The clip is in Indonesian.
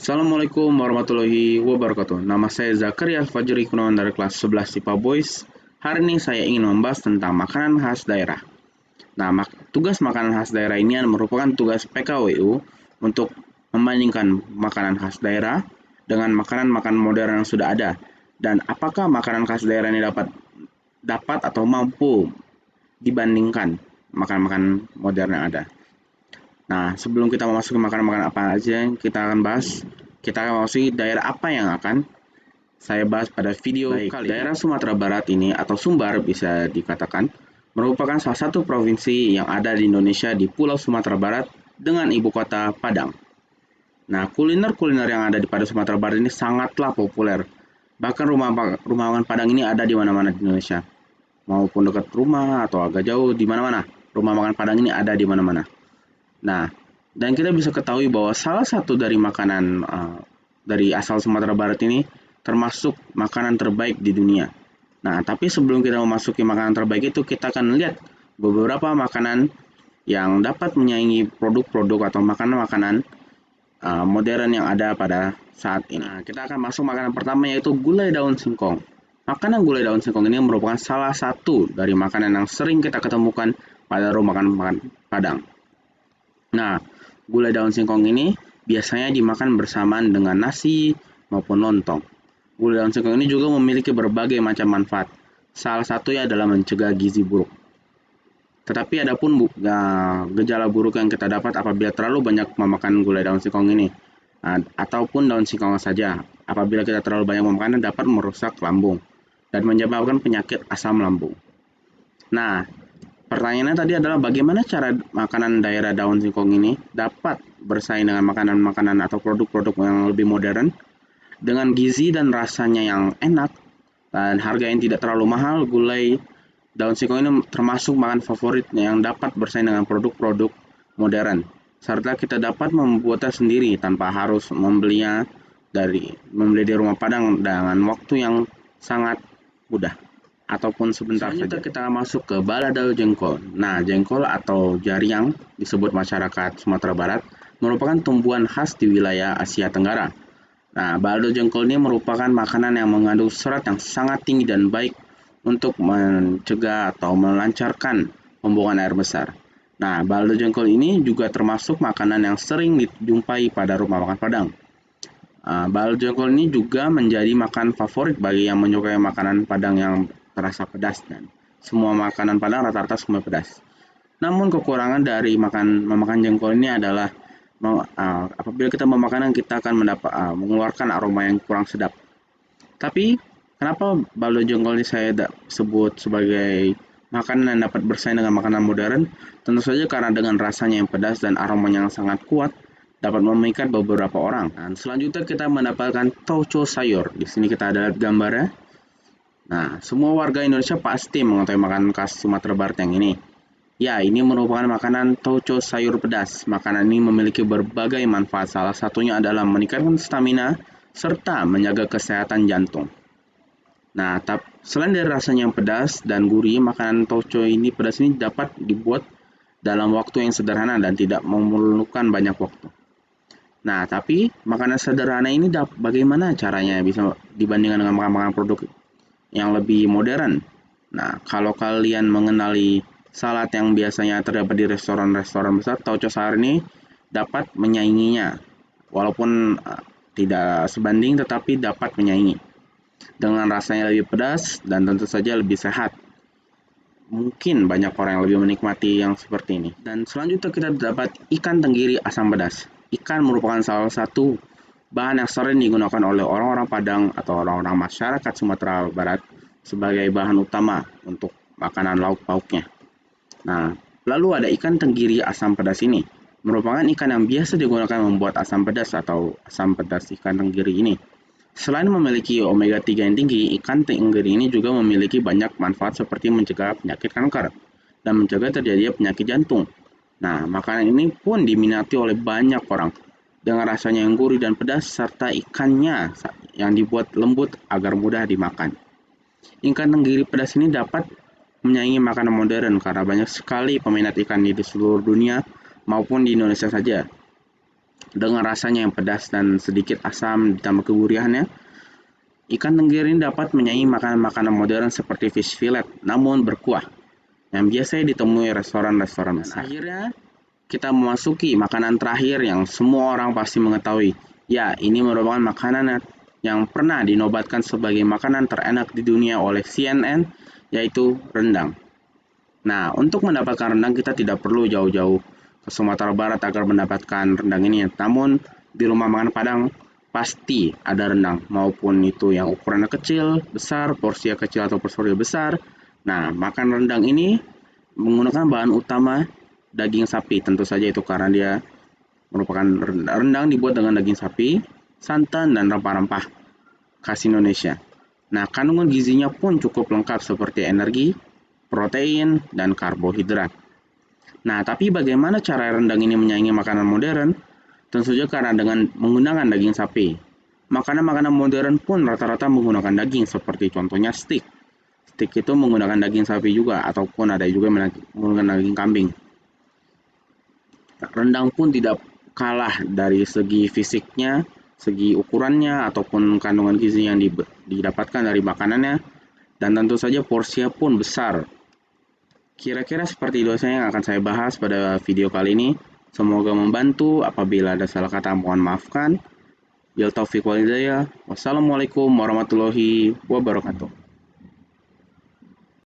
Assalamualaikum warahmatullahi wabarakatuh. Nama saya Zakaria Fajri Gunawan dari kelas 11 IPA Boys. Hari ini saya ingin membahas tentang makanan khas daerah. Nah, tugas makanan khas daerah ini merupakan tugas PKWU untuk membandingkan makanan khas daerah dengan makanan-makanan modern yang sudah ada. Dan apakah makanan khas daerah ini dapat atau mampu dibandingkan makanan-makanan modern yang ada. Nah, sebelum kita memasuki makanan-makanan apa aja yang kita akan bahas, kita akan memasuki daerah apa yang akan saya bahas pada video kali ini. Daerah Sumatera Barat ini atau Sumbar bisa dikatakan merupakan salah satu provinsi yang ada di Indonesia di Pulau Sumatera Barat dengan ibu kota Padang. Nah, kuliner-kuliner yang ada di pada Sumatera Barat ini sangatlah populer. Bahkan rumah makan Padang ini ada di mana-mana di Indonesia. Maupun dekat rumah atau agak jauh di mana-mana. Rumah makan Padang ini ada di mana-mana. Nah, dan kita bisa ketahui bahwa salah satu dari makanan dari asal Sumatera Barat ini termasuk makanan terbaik di dunia. Nah, tapi sebelum kita memasuki makanan terbaik itu, kita akan lihat beberapa makanan yang dapat menyaingi produk-produk atau makanan-makanan modern yang ada pada saat ini. Nah, kita akan masuk makanan pertama yaitu gulai daun singkong. Makanan gulai daun singkong ini merupakan salah satu dari makanan yang sering kita ketemukan pada rumah makan Padang. Nah, gulai daun singkong ini biasanya dimakan bersamaan dengan nasi maupun lontong. Gulai daun singkong ini juga memiliki berbagai macam manfaat. Salah satunya adalah mencegah gizi buruk. Tetapi ada pun gejala buruk yang kita dapat apabila terlalu banyak memakan gulai daun singkong ini. Ataupun daun singkong saja. Apabila kita terlalu banyak memakannya dapat merusak lambung dan menyebabkan penyakit asam lambung. Nah, pertanyaannya tadi adalah bagaimana cara makanan daerah daun singkong ini dapat bersaing dengan makanan-makanan atau produk-produk yang lebih modern dengan gizi dan rasanya yang enak dan harga yang tidak terlalu mahal. Gulai daun singkong ini termasuk makanan favorit yang dapat bersaing dengan produk-produk modern, serta kita dapat membuatnya sendiri tanpa harus membeli di rumah Padang dengan waktu yang sangat mudah ataupun sebentar saja. Kita masuk ke balado jengkol. Nah, jengkol atau jariang disebut masyarakat Sumatera Barat merupakan tumbuhan khas di wilayah Asia Tenggara. Nah, balado jengkol ini merupakan makanan yang mengandung serat yang sangat tinggi dan baik untuk mencegah atau melancarkan pembuangan air besar. Nah, balado jengkol ini juga termasuk makanan yang sering dijumpai pada rumah makan Padang. Balado jengkol ini juga menjadi makan favorit bagi yang menyukai makanan Padang yang terasa pedas, dan semua makanan Padang rata-rata semua pedas. Namun kekurangan dari memakan jengkol ini adalah apabila kita memakannya kita akan mengeluarkan aroma yang kurang sedap. Tapi kenapa balado jengkol ini saya sebut sebagai makanan yang dapat bersaing dengan makanan modern? Tentu saja karena dengan rasanya yang pedas dan aromanya yang sangat kuat dapat memikat beberapa orang. Dan selanjutnya kita mendapatkan tauco sayur. Di sini kita ada gambarnya. Nah, semua warga Indonesia pasti mengetahui makanan khas Sumatera Barat yang ini. Ya, ini merupakan makanan tauco sayur pedas. Makanan ini memiliki berbagai manfaat. Salah satunya adalah meningkatkan stamina serta menjaga kesehatan jantung. Nah, selain dari rasanya yang pedas dan gurih, makanan tauco ini pedas ini dapat dibuat dalam waktu yang sederhana dan tidak memerlukan banyak waktu. Nah, tapi makanan sederhana ini bagaimana caranya bisa dibandingkan dengan makanan produk yang lebih modern? Nah, kalau kalian mengenali salad yang biasanya terdapat di restoran-restoran besar, tauco sayur ini dapat menyainginya. Walaupun tidak sebanding, tetapi dapat menyaingi. Dengan rasanya lebih pedas dan tentu saja lebih sehat. Mungkin banyak orang yang lebih menikmati yang seperti ini. Dan selanjutnya kita dapat ikan tenggiri asam pedas. Ikan merupakan salah satu bahan yang sering digunakan oleh orang-orang Padang atau orang-orang masyarakat Sumatera Barat sebagai bahan utama untuk makanan lauk pauknya. Nah, lalu ada ikan tenggiri asam pedas ini. Merupakan ikan yang biasa digunakan membuat asam pedas atau asam pedas ikan tenggiri ini. Selain memiliki omega 3 yang tinggi, ikan tenggiri ini juga memiliki banyak manfaat seperti mencegah penyakit kanker dan mencegah terjadinya penyakit jantung. Nah, makanan ini pun diminati oleh banyak orang dengan rasanya yang gurih dan pedas serta ikannya yang dibuat lembut agar mudah dimakan. Ikan tenggiri pedas ini dapat menyaingi makanan modern karena banyak sekali peminat ikan di seluruh dunia maupun di Indonesia saja. Dengan rasanya yang pedas dan sedikit asam ditambah kegurihannya, ikan tenggiri ini dapat menyaingi makanan-makanan modern seperti fish fillet, namun berkuah, yang biasanya ditemui restoran-restoran besar. Akhirnya, kita memasuki makanan terakhir yang semua orang pasti mengetahui. Ya, ini merupakan makanan yang pernah dinobatkan sebagai makanan terenak di dunia oleh CNN, yaitu rendang. Nah, untuk mendapatkan rendang kita tidak perlu jauh-jauh ke Sumatera Barat agar mendapatkan rendang ini. Namun, di rumah makan Padang pasti ada rendang, maupun itu yang ukurannya kecil, besar, porsinya kecil atau porsinya besar. Nah, makan rendang ini menggunakan bahan utama daging sapi, tentu saja itu karena dia merupakan rendang dibuat dengan daging sapi, santan, dan rempah-rempah khas Indonesia. Nah, kandungan gizinya pun cukup lengkap seperti energi, protein, dan karbohidrat. Nah, tapi bagaimana cara rendang ini menyaingi makanan modern? Tentu saja karena dengan menggunakan daging sapi. Makanan-makanan modern pun rata-rata menggunakan daging, seperti contohnya steak. Steak itu menggunakan daging sapi juga, ataupun ada juga menggunakan daging kambing. Rendang pun tidak kalah dari segi fisiknya, segi ukurannya, ataupun kandungan gizi yang didapatkan dari makanannya, dan tentu saja porsinya pun besar. Kira-kira seperti itu saja yang akan saya bahas pada video kali ini. Semoga membantu. Apabila ada salah kata, mohon maafkan. Bil taufiq wal hidayah. Wassalamualaikum warahmatullahi wabarakatuh.